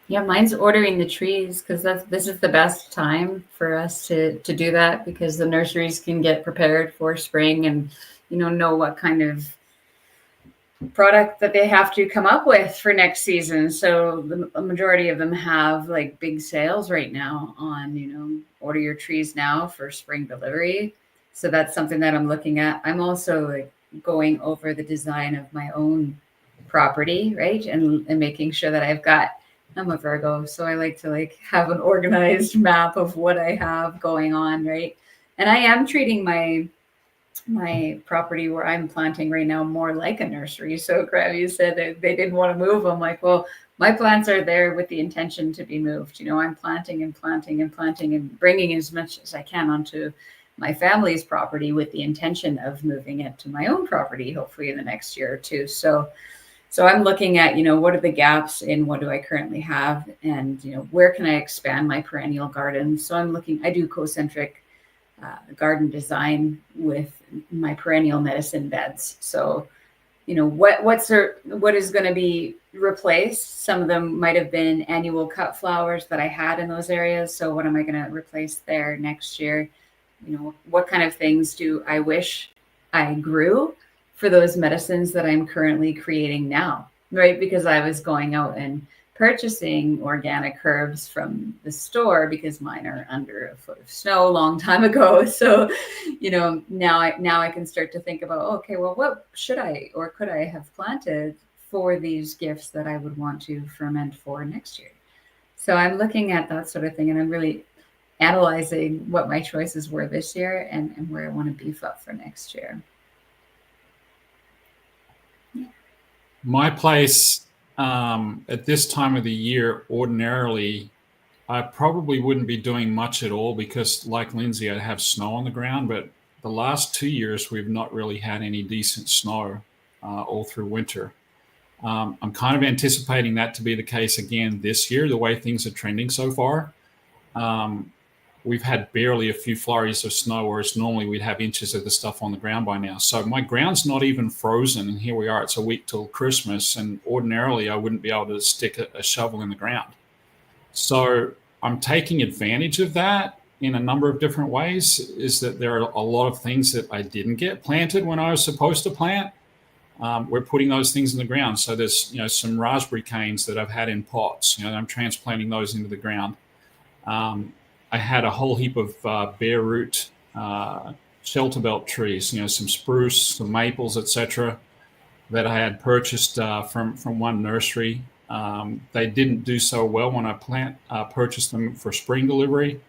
Yeah, mine's ordering the trees, because this is the best time for us to do that, because the nurseries can get prepared for spring and know what kind of product that they have to come up with for next season. So the majority of them have big sales right now on order your trees now for spring delivery. So that's something that I'm looking at. I'm also going over the design of my own property, right? And making sure that I'm a Virgo, so I like to have an organized map of what I have going on, right? And I am treating my property where I'm planting right now more like a nursery. So Graham, you said that they didn't want to move. I'm like, well, my plants are there with the intention to be moved. I'm planting and planting and planting and bringing as much as I can onto my family's property with the intention of moving it to my own property, hopefully in the next year or two. So I'm looking at, what are the gaps in what do I currently have, and, where can I expand my perennial garden? So I do concentric garden design with my perennial medicine beds. So, what is going to be replaced? Some of them might have been annual cut flowers that I had in those areas. So what am I going to replace there next year? What kind of things do I wish I grew for those medicines that I'm currently creating now, right? Because I was going out and purchasing organic herbs from the store because mine are under a foot of snow a long time ago. So, now I can start to think about, okay, well, what should I or could I have planted for these gifts that I would want to ferment for next year? So I'm looking at that sort of thing, and I'm really analyzing what my choices were this year and where I want to beef up for next year. Yeah. My place at this time of the year, ordinarily, I probably wouldn't be doing much at all because, like Lindsay, I have snow on the ground. But the last 2 years, we've not really had any decent snow all through winter. I'm kind of anticipating that to be the case again this year, the way things are trending so far. we've had barely a few flurries of snow, whereas normally we'd have inches of the stuff on the ground by now. So my ground's not even frozen, and here we are. It's a week till Christmas, and ordinarily I wouldn't be able to stick a shovel in the ground. So I'm taking advantage of that in a number of different ways. Is that there are a lot of things that I didn't get planted when I was supposed to plant. We're putting those things in the ground. So there's some raspberry canes that I've had in pots. I'm transplanting those into the ground. I had a whole heap of bare root shelter belt trees, some spruce, some maples, etc., that I had purchased from one nursery. They didn't do so well when I purchased them for spring delivery,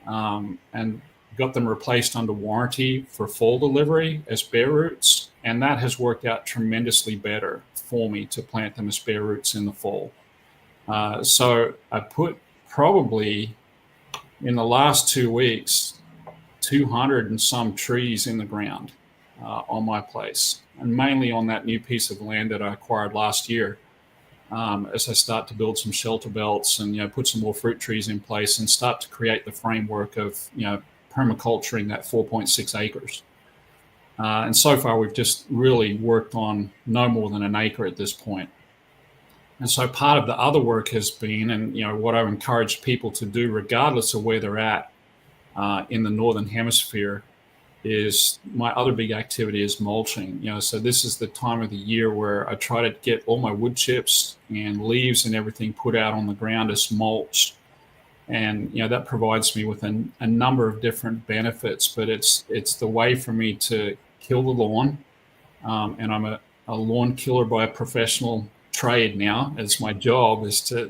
and got them replaced under warranty for fall delivery as bare roots, and that has worked out tremendously better for me to plant them as bare roots in the fall. So I put probably in the last 2 weeks 200 and some trees in the ground on my place, and mainly on that new piece of land that I acquired last year. As I start to build some shelter belts and put some more fruit trees in place and start to create the framework of permaculturing that 4.6 acres. And so far we've just really worked on no more than an acre at this point. And so part of the other work has been, and what I've encouraged people to do, regardless of where they're at in the Northern Hemisphere, is my other big activity is mulching. So this is the time of the year where I try to get all my wood chips and leaves and everything put out on the ground as mulch. And that provides me with a number of different benefits, but it's the way for me to kill the lawn. And I'm a lawn killer by a professional trade now. It's my job is to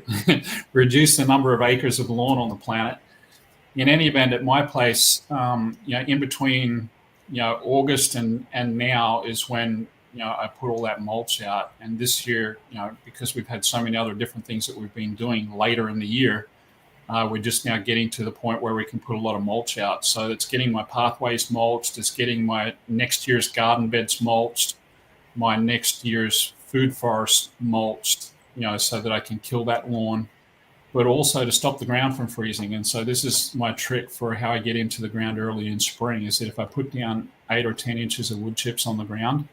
reduce the number of acres of lawn on the planet. In any event, at my place, in between August and now is when I put all that mulch out. And this year, because we've had so many other different things that we've been doing later in the year, we're just now getting to the point where we can put a lot of mulch out. So it's getting my pathways mulched, it's getting my next year's garden beds mulched, my next year's food forest mulched, so that I can kill that lawn, but also to stop the ground from freezing. And so this is my trick for how I get into the ground early in spring, is that if I put down 8 or 10 inches of wood chips on the ground,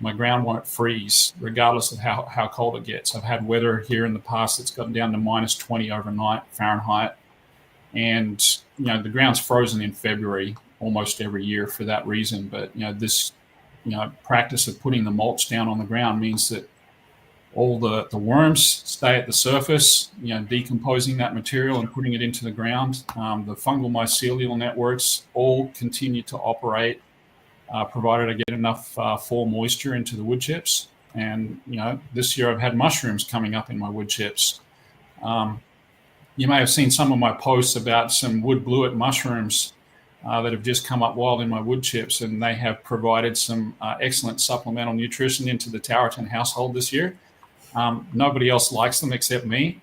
my ground won't freeze regardless of how cold it gets. I've had weather here in the past that's gotten down to minus 20 overnight Fahrenheit. And, the ground's frozen in February almost every year for that reason. But, this, practice of putting the mulch down on the ground means that all the worms stay at the surface, decomposing that material and putting it into the ground. The fungal mycelial networks all continue to operate, provided I get enough fall moisture into the wood chips. And, this year I've had mushrooms coming up in my wood chips. You may have seen some of my posts about some wood bluet mushrooms that have just come up wild in my wood chips, and they have provided some excellent supplemental nutrition into the Towerton household this year. Nobody else likes them except me.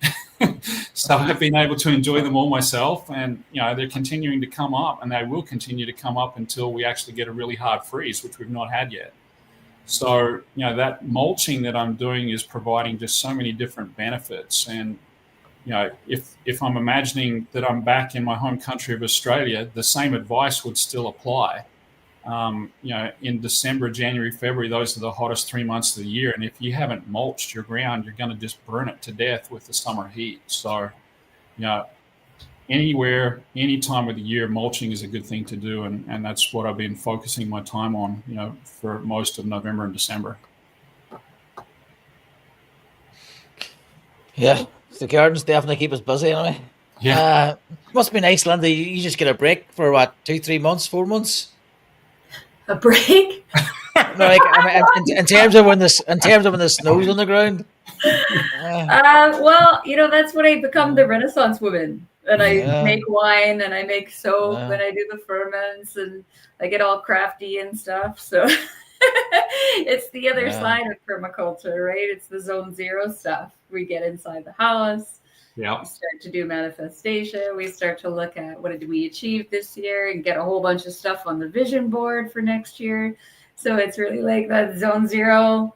So I've been able to enjoy them all myself, and they're continuing to come up, and they will continue to come up until we actually get a really hard freeze, which we've not had yet. So that mulching that I'm doing is providing just so many different benefits. And if I'm imagining that I'm back in my home country of Australia, the same advice would still apply. In December, January, February, those are the hottest 3 months of the year. And if you haven't mulched your ground, you're going to just burn it to death with the summer heat. So, anywhere, any time of the year, mulching is a good thing to do. And that's what I've been focusing my time on, for most of November and December. Yeah, the gardens definitely keep us busy anyway. Yeah. Must be nice, Lindsay. You just get a break for what, 2, 3 months, 4 months? A break? No, like in terms of when the snow's on the ground. Well, that's when I become the Renaissance woman, and I make wine and I make soap and I do the ferments and I get all crafty and stuff. So it's the other side of permaculture, right? It's the zone zero stuff. We get inside the house. Yeah. We start to do manifestation. We start to look at what did we achieve this year and get a whole bunch of stuff on the vision board for next year. So it's really like that zone zero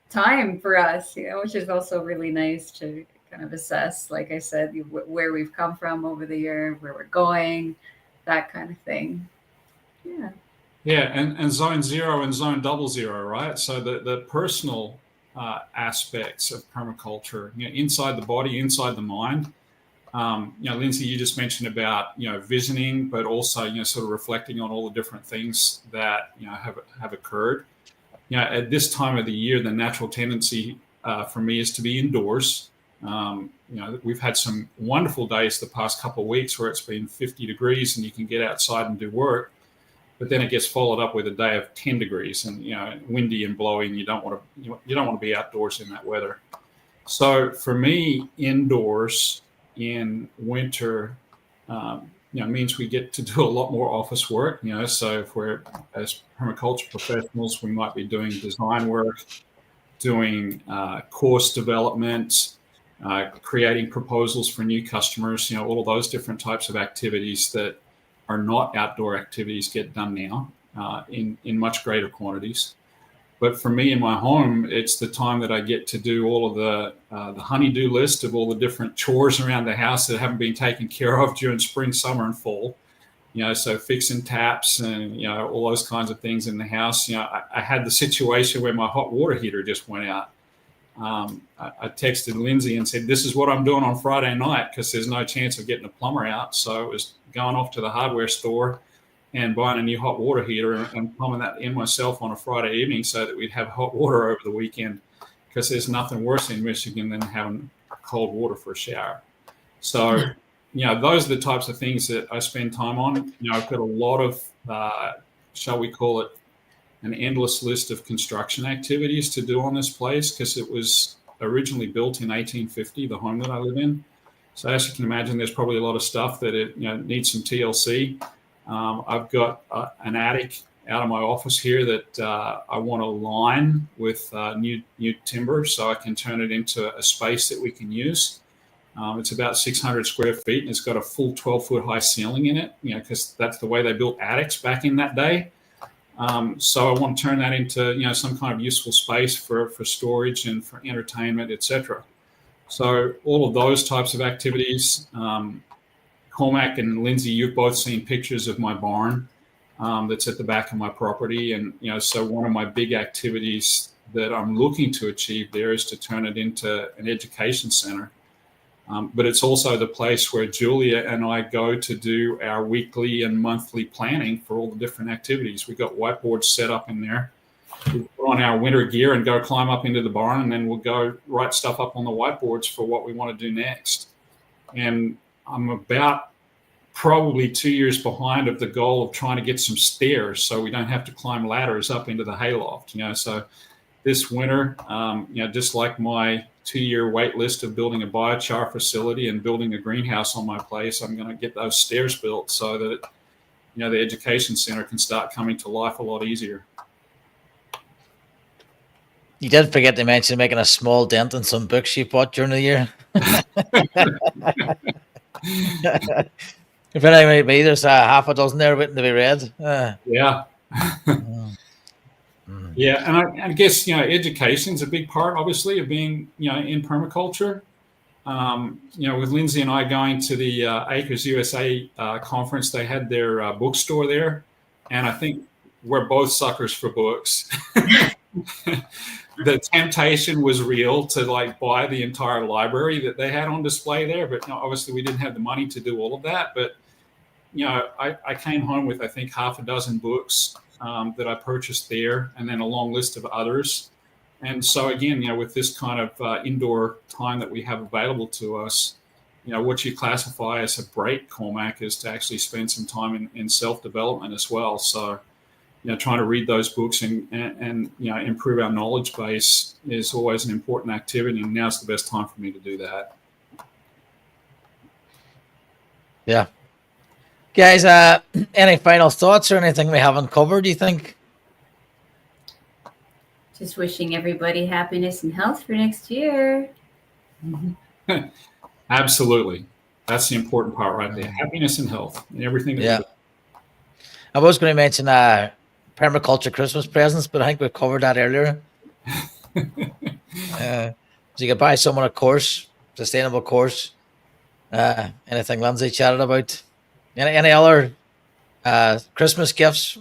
time for us, which is also really nice to kind of assess, like I said, where we've come from over the year, where we're going, that kind of thing. Yeah. Yeah, and zone 0 and zone 00, right? So the personal aspects of permaculture, inside the body, inside the mind. Lindsay, you just mentioned about visioning, but also sort of reflecting on all the different things that have occurred. At this time of the year, the natural tendency for me is to be indoors. We've had some wonderful days the past couple of weeks where it's been 50 degrees and you can get outside and do work, but then it gets followed up with a day of 10 degrees and windy and blowing. You don't want to be outdoors in that weather. So for me, indoors in winter, means we get to do a lot more office work. So if we're as permaculture professionals, we might be doing design work, doing course development, creating proposals for new customers. All of those different types of activities that are not outdoor activities get done now in much greater quantities. But for me in my home, it's the time that I get to do all of the honey-do list of all the different chores around the house that haven't been taken care of during spring, summer, and fall. So fixing taps and, all those kinds of things in the house. I had the situation where my hot water heater just went out. I texted Lindsay and said, this is what I'm doing on Friday night because there's no chance of getting a plumber out. So it was going off to the hardware store and buying a new hot water heater and plumbing that in myself on a Friday evening so that we'd have hot water over the weekend, because there's nothing worse in Michigan than having cold water for a shower. So, those are the types of things that I spend time on. I've got a lot of, shall we call it, an endless list of construction activities to do on this place, because it was originally built in 1850, the home that I live in. So as you can imagine, there's probably a lot of stuff that it needs some TLC. I've got an attic out of my office here that I want to line with new timber so I can turn it into a space that we can use. It's about 600 square feet and it's got a full 12-foot high ceiling in it, because that's the way they built attics back in that day. So I want to turn that into some kind of useful space for storage and for entertainment, etc. So all of those types of activities. Cormac and Lindsay, you've both seen pictures of my barn that's at the back of my property. And, so one of my big activities that I'm looking to achieve there is to turn it into an education center. But it's also the place where Julia and I go to do our weekly and monthly planning for all the different activities. We've got whiteboards set up in there. We put on our winter gear and go climb up into the barn, and then we'll go write stuff up on the whiteboards for what we want to do next. And I'm about probably 2 years behind of the goal of trying to get some stairs so we don't have to climb ladders up into the hayloft. So this winter, just like my 2-year wait list of building a biochar facility and building a greenhouse on my place, I'm going to get those stairs built so that the education center can start coming to life a lot easier. You did forget to mention making a small dent in some books you bought during the year. If anybody be, there's half a dozen there waiting to be read. Yeah. Yeah, and I guess education is a big part, obviously, of being in permaculture. With Lindsay and I going to the Acres USA conference, they had their bookstore there, and I think we're both suckers for books. The temptation was real to buy the entire library that they had on display there, but obviously we didn't have the money to do all of that. But I came home with I think half a dozen books that I purchased there, and then a long list of others. And so again, with this kind of indoor time that we have available to us, what you classify as a break, Cormac, is to actually spend some time in self-development as well. So trying to read those books and improve our knowledge base is always an important activity, and now's the best time for me to do that. Yeah. Guys, any final thoughts or anything we haven't covered, do you think? Just wishing everybody happiness and health for next year. Mm-hmm. Absolutely. That's the important part right there. Happiness and health and everything. Yeah. I was going to mention permaculture Christmas presents, but I think we covered that earlier. So you could buy someone a course sustainable course. Anything Lindsay chatted about? Any other Christmas gifts?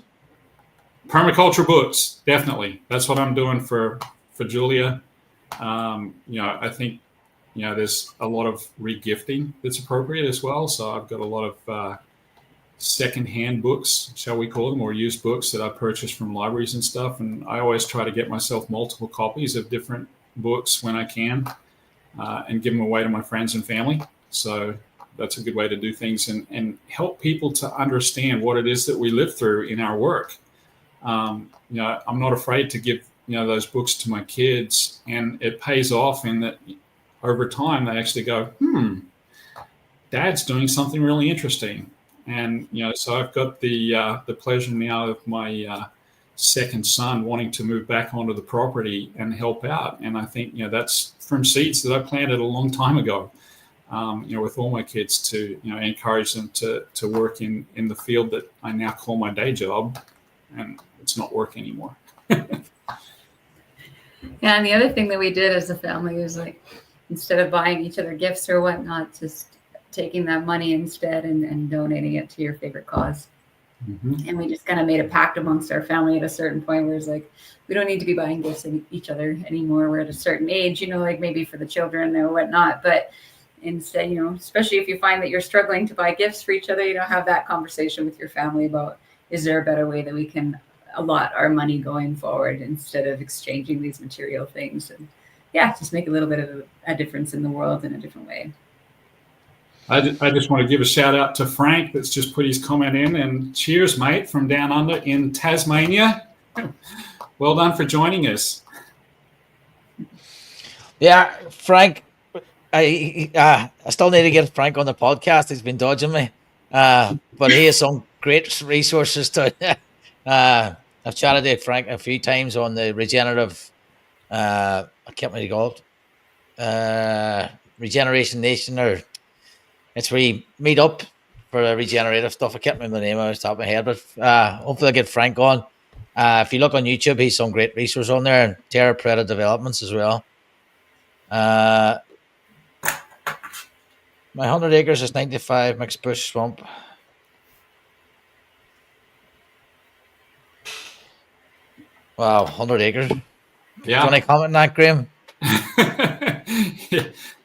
Permaculture books, definitely. That's what I'm doing for Julia. I think there's a lot of regifting that's appropriate as well. So I've got a lot of second-hand books, shall we call them, or used books that I purchased from libraries and stuff. And I always try to get myself multiple copies of different books when I can, and give them away to my friends and family. So that's a good way to do things and help people to understand what it is that we live through in our work. I'm not afraid to give those books to my kids, and it pays off in that over time they actually go, Dad's doing something really interesting. And so I've got the pleasure now of my second son wanting to move back onto the property and help out. And I think that's from seeds that I planted a long time ago. With all my kids to encourage them to work in the field that I now call my day job, and it's not work anymore. Yeah, and the other thing that we did as a family was, like, instead of buying each other gifts or whatnot, just taking that money instead and donating it to your favorite cause. Mm-hmm. And we just kind of made a pact amongst our family at a certain point where it's like, we don't need to be buying gifts to each other anymore. We're at a certain age, like maybe for the children or whatnot, but instead, especially if you find that you're struggling to buy gifts for each other, have that conversation with your family about, is there a better way that we can allot our money going forward instead of exchanging these material things? And just make a little bit of a difference in the world in a different way. I just want to give a shout out to Frank that's just put his comment in, and cheers, mate, from down under in Tasmania. Well done for joining us. Yeah, Frank, I still need to get Frank on the podcast. He's been dodging me, but he has some great resources to. I've chatted to Frank a few times on the regenerative. I can't really call it Regeneration Nation, or it's where you meet up for the regenerative stuff. I can't remember the name off the top of my head, but hopefully I'll get Frank on. If you look on YouTube, he's some great resources on there, and Terra Preta developments as well. My 100 acres is 95 mixed bush swamp. Wow, 100 acres. Yeah. Do you want to comment on that, Graham?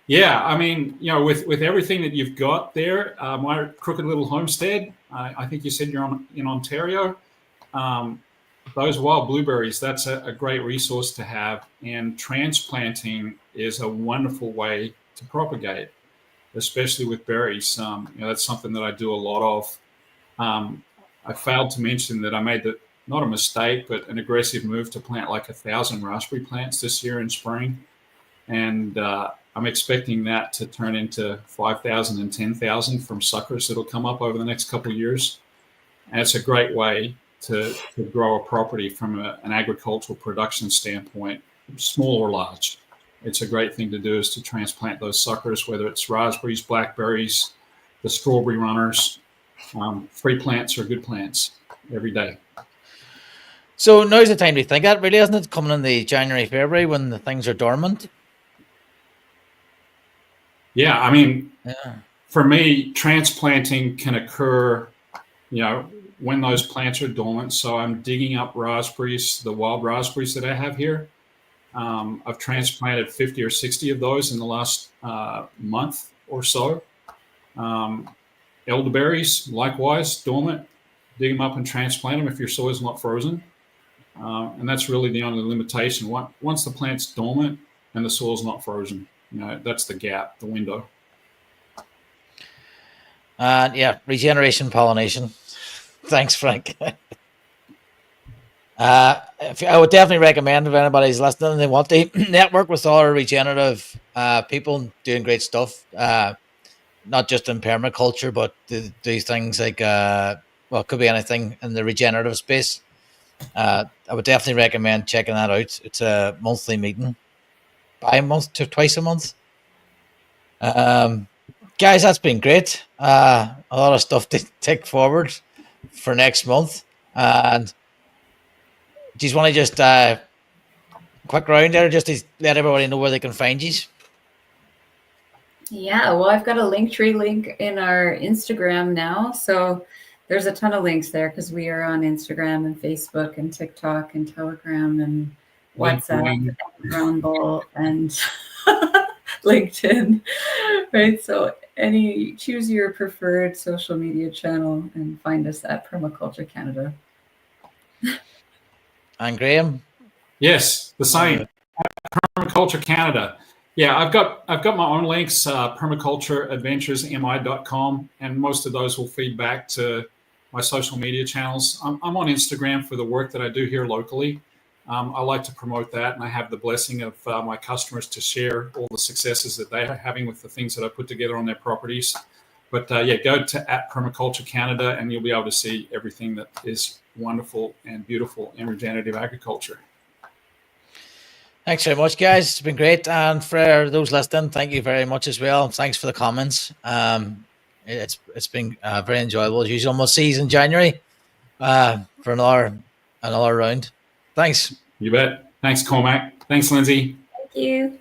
Yeah, I mean, with everything that you've got there, my crooked little homestead, I think you said you're in Ontario. Those wild blueberries, that's a great resource to have. And transplanting is a wonderful way to propagate, especially with berries. That's something that I do a lot of. I failed to mention that I made not a mistake, but an aggressive move to plant like 1,000 raspberry plants this year in spring. And I'm expecting that to turn into 5,000 and 10,000 from suckers that'll come up over the next couple of years. And it's a great way to grow a property from an agricultural production standpoint, small or large. It's a great thing to do, is to transplant those suckers, whether it's raspberries, blackberries, the strawberry runners. Free plants are good plants every day. So now's the time to think that, really, isn't it? Coming in the January, February when the things are dormant. Yeah, I mean, for me, transplanting can occur, when those plants are dormant. So I'm digging up raspberries, the wild raspberries that I have here. I've transplanted 50 or 60 of those in the last month or so. Elderberries, likewise, dormant. Dig them up and transplant them if your soil is not frozen. And that's really the only limitation. Once the plant's dormant and the soil's not frozen, that's the gap, the window. Regeneration pollination. Thanks, Frank. I would definitely recommend, if anybody's listening and they want to network with other regenerative people doing great stuff, not just in permaculture, but do things like, it could be anything in the regenerative space. I would definitely recommend checking that out. It's a monthly meeting, bi-month to twice a month. Guys, that's been great. A lot of stuff to take forward for next month. And do you want to just quick round there, just to let everybody know where they can find you? Yeah, well, I've got a Linktree link in our Instagram now. So there's a ton of links there because we are on Instagram and Facebook and TikTok and Telegram and WhatsApp LinkedIn. and Rumble and LinkedIn. Right. So choose your preferred social media channel and find us at Permaculture Canada. And Graham? Yes, the same. Permaculture Canada. Yeah, I've got my own links, permacultureadventuresmi.com, and most of those will feed back to my social media channels. I'm on Instagram for the work that I do here locally. I like to promote that, and I have the blessing of my customers to share all the successes that they are having with the things that I put together on their properties. But yeah, go to @Permaculture Canada, and you'll be able to see everything that is wonderful and beautiful in regenerative agriculture. Thanks very much, guys. It's been great. And for those listening, thank you very much as well. Thanks for the comments. It's been very enjoyable as usual. We'll see you in January for another round. Thanks. You bet. Thanks, Cormac. Thanks, Lindsay. Thank you.